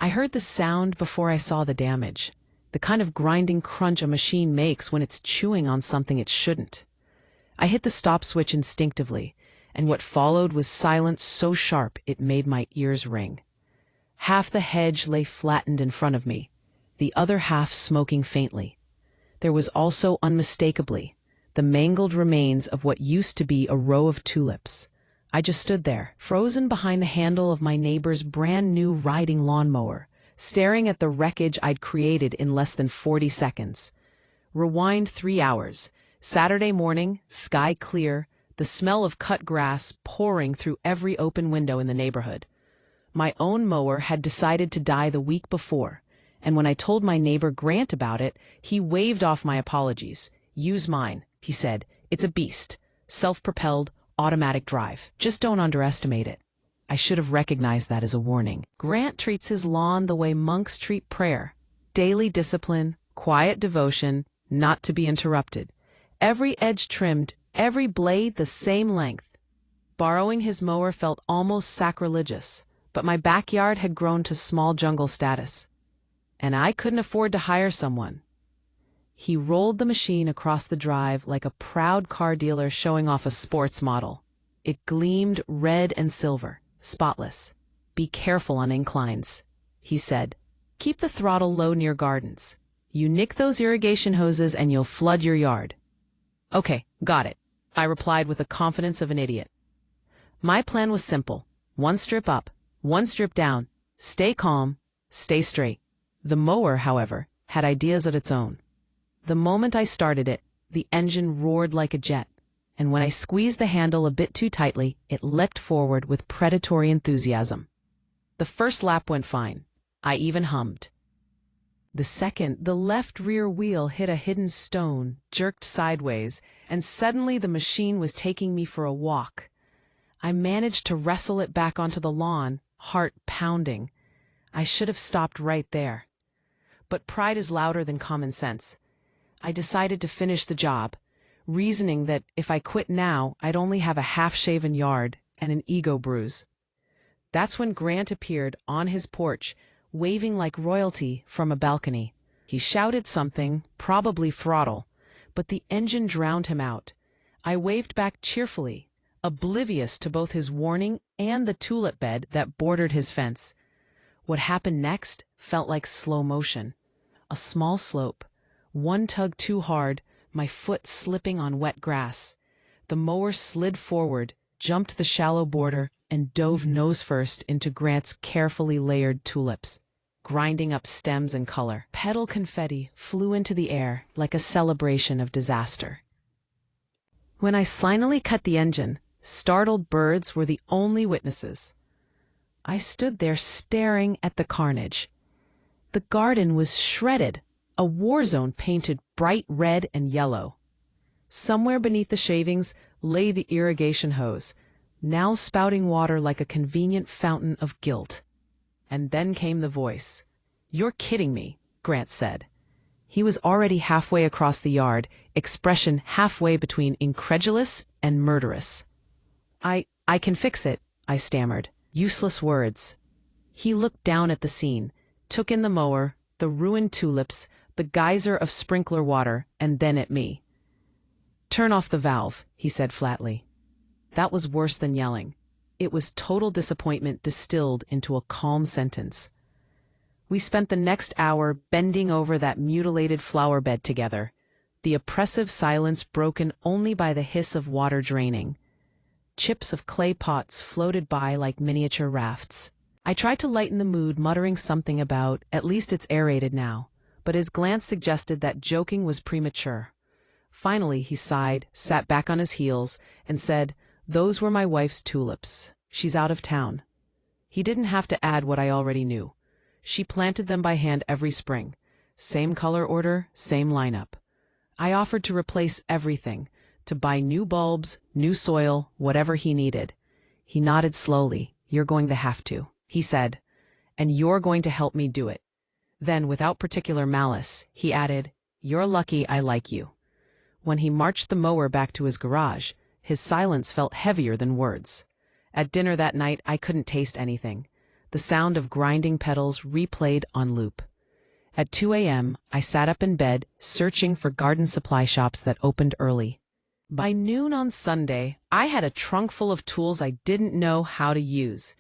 I heard the sound before I saw the damage, the kind of grinding crunch a machine makes when it's chewing on something it shouldn't. I hit the stop switch instinctively, and what followed was silence so sharp it made my ears ring. Half the hedge lay flattened in front of me, the other half smoking faintly. There was also unmistakably the mangled remains of what used to be a row of tulips. I just stood there, frozen behind the handle of my neighbor's brand new riding lawnmower, staring at the wreckage I'd created in less than 40 seconds. Rewind 3 hours. Saturday morning, sky clear, the smell of cut grass pouring through every open window in the neighborhood. My own mower had decided to die the week before, and when I told my neighbor Grant about it, he waved off my apologies. "Use mine," he said. "It's a beast. Self-propelled, automatic drive. Just don't underestimate it." I should have recognized that as a warning. Grant treats his lawn the way monks treat prayer. Daily discipline, quiet devotion, not to be interrupted. Every edge trimmed, every blade the same length. Borrowing his mower felt almost sacrilegious, but my backyard had grown to small jungle status, and I couldn't afford to hire someone. He rolled the machine across the drive like a proud car dealer showing off a sports model. It gleamed red and silver, spotless. "Be careful on inclines," he said. "Keep the throttle low near gardens. You nick those irrigation hoses and you'll flood your yard." "Okay, got it," I replied with the confidence of an idiot. My plan was simple. One strip up, one strip down. Stay calm, stay straight. The mower, however, had ideas of its own. The moment I started it, the engine roared like a jet, and when I squeezed the handle a bit too tightly, it leapt forward with predatory enthusiasm. The first lap went fine. I even hummed. The second, the left rear wheel hit a hidden stone, jerked sideways, and suddenly the machine was taking me for a walk. I managed to wrestle it back onto the lawn, heart pounding. I should have stopped right there. But pride is louder than common sense. I decided to finish the job, reasoning that if I quit now, I'd only have a half-shaven yard and an ego bruise. That's when Grant appeared on his porch, waving like royalty from a balcony. He shouted something, probably throttle, but the engine drowned him out. I waved back cheerfully, oblivious to both his warning and the tulip bed that bordered his fence. What happened next felt like slow motion. A small slope, one tug too hard, my foot slipping on wet grass. The mower slid forward, jumped the shallow border, and dove nose first into Grant's carefully layered tulips, grinding up stems and color. Petal confetti flew into the air like a celebration of disaster. When I finally cut the engine, startled birds were the only witnesses. I stood there staring at the carnage. The garden was shredded, a war zone painted bright red and yellow. Somewhere beneath the shavings lay the irrigation hose, now spouting water like a convenient fountain of guilt. And then came the voice. "You're kidding me," Grant said. He was already halfway across the yard, expression halfway between incredulous and murderous. I can fix it," I stammered. Useless words. He looked down at the scene, took in the mower, the ruined tulips, the geyser of sprinkler water, and then at me. "Turn off the valve," he said flatly. That was worse than yelling. It was total disappointment distilled into a calm sentence. We spent the next hour bending over that mutilated flower bed together, the oppressive silence broken only by the hiss of water draining. Chips of clay pots floated by like miniature rafts. I tried to lighten the mood, muttering something about, "At least it's aerated now," but his glance suggested that joking was premature. Finally, he sighed, sat back on his heels, and said, "Those were my wife's tulips. She's out of town." He didn't have to add what I already knew. She planted them by hand every spring. Same color order, same lineup. I offered to replace everything, to buy new bulbs, new soil, whatever he needed. He nodded slowly. "You're going to have to," he said, "and you're going to help me do it." Then, without particular malice, he added, "You're lucky I like you." When he marched the mower back to his garage, his silence felt heavier than words. At dinner that night, I couldn't taste anything. the sound of grinding petals replayed on loop. At 2 a.m., I sat up in bed, searching for garden supply shops that opened early. By noon on Sunday, I had a trunk full of tools I didn't know how to use.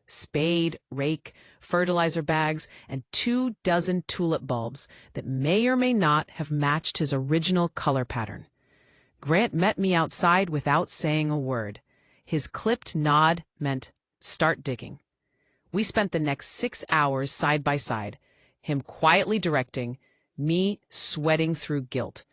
Spade, rake, fertilizer bags, and 24 tulip bulbs that may or may not have matched his original color pattern. Grant met me outside without saying a word. His clipped nod meant, "Start digging." We spent the next 6 hours side by side, him quietly directing, me sweating through guilt.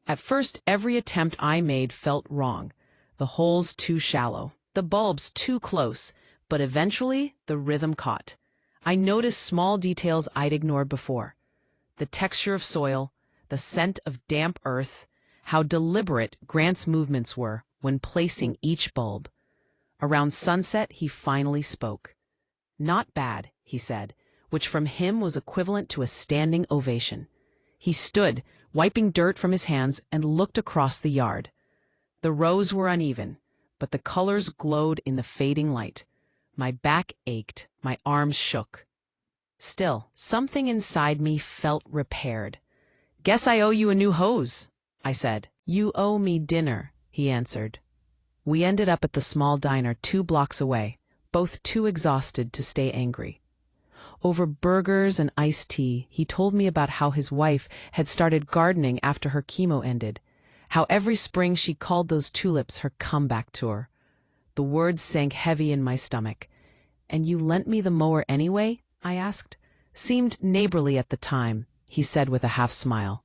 At first, every attempt I made felt wrong. The holes too shallow, the bulbs too close, but eventually the rhythm caught. I noticed small details I'd ignored before. The texture of soil, the scent of damp earth, how deliberate Grant's movements were when placing each bulb. Around sunset, he finally spoke. "Not bad," he said, which from him was equivalent to a standing ovation. He stood, wiping dirt from his hands, and looked across the yard. The rows were uneven, but the colors glowed in the fading light. My back ached, my arms shook. Still, something inside me felt repaired. "Guess I owe you a new hose," I said. "You owe me dinner," he answered. We ended up at the small diner 2 blocks away, both too exhausted to stay angry. Over burgers and iced tea, he told me about how his wife had started gardening after her chemo ended, how every spring she called those tulips her comeback tour. The words sank heavy in my stomach. "And you lent me the mower anyway?" I asked. "Seemed neighborly at the time," he said with a half smile.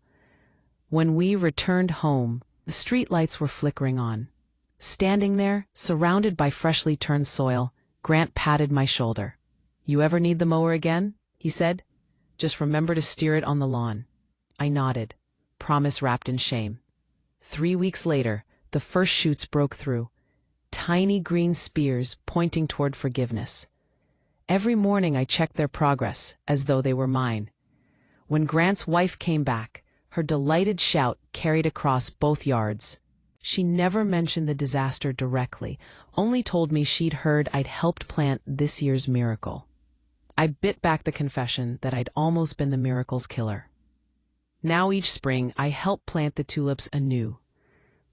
When we returned home, the streetlights were flickering on. Standing there, surrounded by freshly turned soil, Grant patted my shoulder. "You ever need the mower again?" he said. "Just remember to steer it on the lawn." I nodded, promise wrapped in shame. 3 weeks later, the first shoots broke through, tiny green spears pointing toward forgiveness. Every morning I checked their progress, as though they were mine. When Grant's wife came back, her delighted shout carried across both yards. She never mentioned the disaster directly, only told me she'd heard I'd helped plant this year's miracle. I bit back the confession that I'd almost been the miracle's killer. Now each spring, I help plant the tulips anew.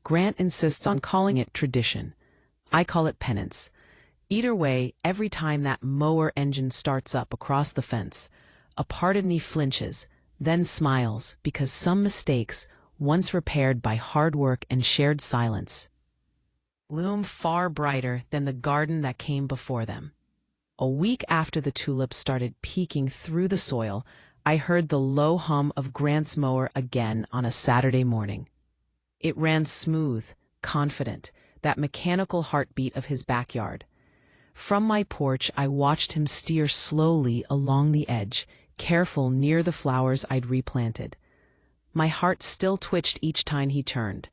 Grant insists on calling it tradition. I call it penance. Either way, every time that mower engine starts up across the fence, a part of me flinches, then smiles, because some mistakes, once repaired by hard work and shared silence, loom far brighter than the garden that came before them. A week after the tulips started peeking through the soil, I heard the low hum of Grant's mower again on a Saturday morning. It ran smooth, confident, that mechanical heartbeat of his backyard. From my porch, I watched him steer slowly along the edge, careful near the flowers I'd replanted. My heart still twitched each time he turned.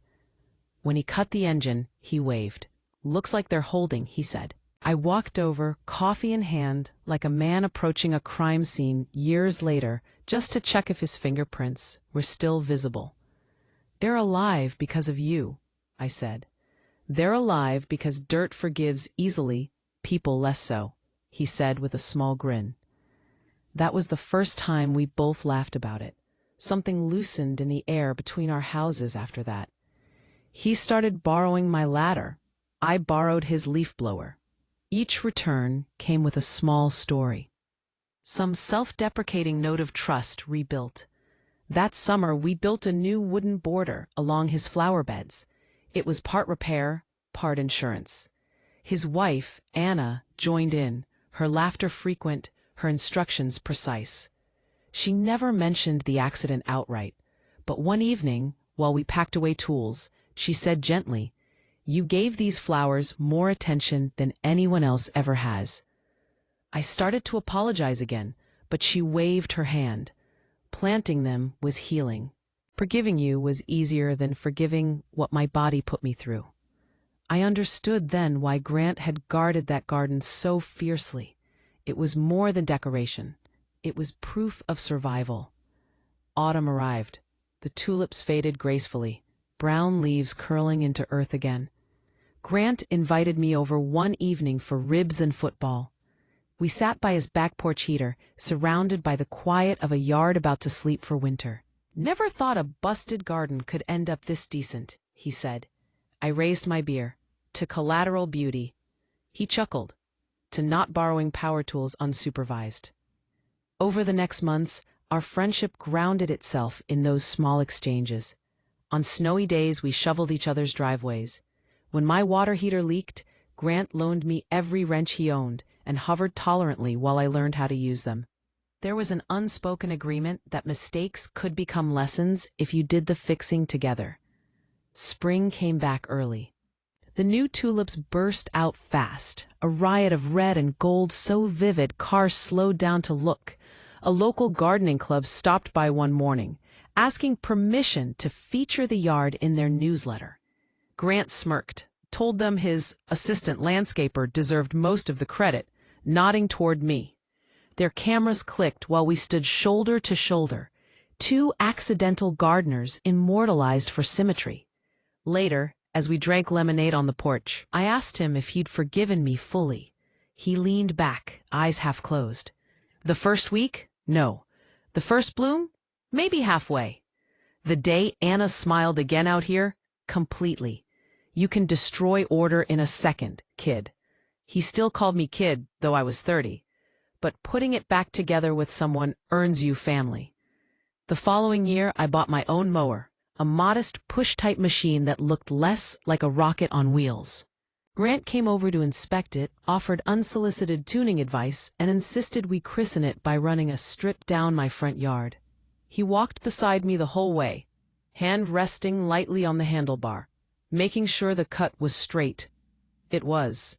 When he cut the engine, he waved. "Looks like they're holding," he said. I walked over, coffee in hand, like a man approaching a crime scene years later, just to check if his fingerprints were still visible. "They're alive because of you," I said. "They're alive because dirt forgives easily, people less so," he said with a small grin. That was the first time we both laughed about it. Something loosened in the air between our houses after that. He started borrowing my ladder. I borrowed his leaf blower. Each return came with a small story. Some self-deprecating note of trust rebuilt. That summer, we built a new wooden border along his flower beds. It was part repair, part insurance. His wife, Anna, joined in, her laughter frequent, her instructions precise. She never mentioned the accident outright, but one evening, while we packed away tools, she said gently, "You gave these flowers more attention than anyone else ever has." I started to apologize again, but she waved her hand. Planting them was healing. Forgiving you was easier than forgiving what my body put me through. I understood then why Grant had guarded that garden so fiercely. It was more than decoration. It was proof of survival. Autumn arrived. The tulips faded gracefully, brown leaves curling into earth again. Grant invited me over one evening for ribs and football. We sat by his back porch heater, surrounded by the quiet of a yard about to sleep for winter. "Never thought a busted garden could end up this decent," he said. I raised my beer. "To collateral beauty." He chuckled. "To not borrowing power tools unsupervised." Over the next months, our friendship grounded itself in those small exchanges. On snowy days, we shoveled each other's driveways. When my water heater leaked, Grant loaned me every wrench he owned and hovered tolerantly while I learned how to use them. There was an unspoken agreement that mistakes could become lessons if you did the fixing together. Spring came back early. The new tulips burst out fast, a riot of red and gold so vivid cars slowed down to look. A local gardening club stopped by one morning, asking permission to feature the yard in their newsletter. Grant smirked, told them his assistant landscaper deserved most of the credit, nodding toward me. Their cameras clicked while we stood shoulder to shoulder, two accidental gardeners immortalized for symmetry. Later, as we drank lemonade on the porch, I asked him if he'd forgiven me fully. He leaned back, eyes half closed. "The first week? No. The first bloom? Maybe halfway. The day Anna smiled again out here? Completely. You can destroy order in a second, kid." He still called me kid, though I was 30. But putting it back together with someone earns you family. The following year, I bought my own mower, a modest push-type machine that looked less like a rocket on wheels. Grant came over to inspect it, offered unsolicited tuning advice, and insisted we christen it by running a strip down my front yard. He walked beside me the whole way, hand resting lightly on the handlebar, making sure the cut was straight. It was.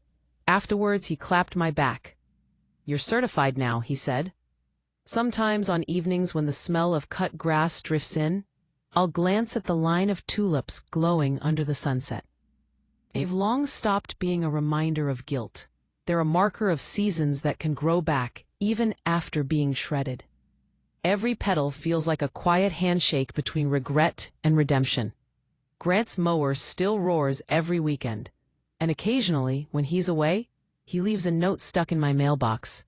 Afterwards, he clapped my back. "You're certified now," he said. Sometimes on evenings when the smell of cut grass drifts in, I'll glance at the line of tulips glowing under the sunset. They've long stopped being a reminder of guilt. They're a marker of seasons that can grow back, even after being shredded. Every petal feels like a quiet handshake between regret and redemption. Grant's mower still roars every weekend, and occasionally, when he's away, he leaves a note stuck in my mailbox.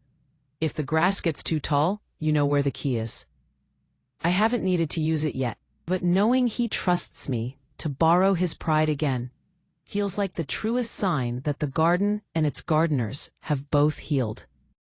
"If the grass gets too tall, you know where the key is." I haven't needed to use it yet, but knowing he trusts me to borrow his pride again feels like the truest sign that the garden and its gardeners have both healed.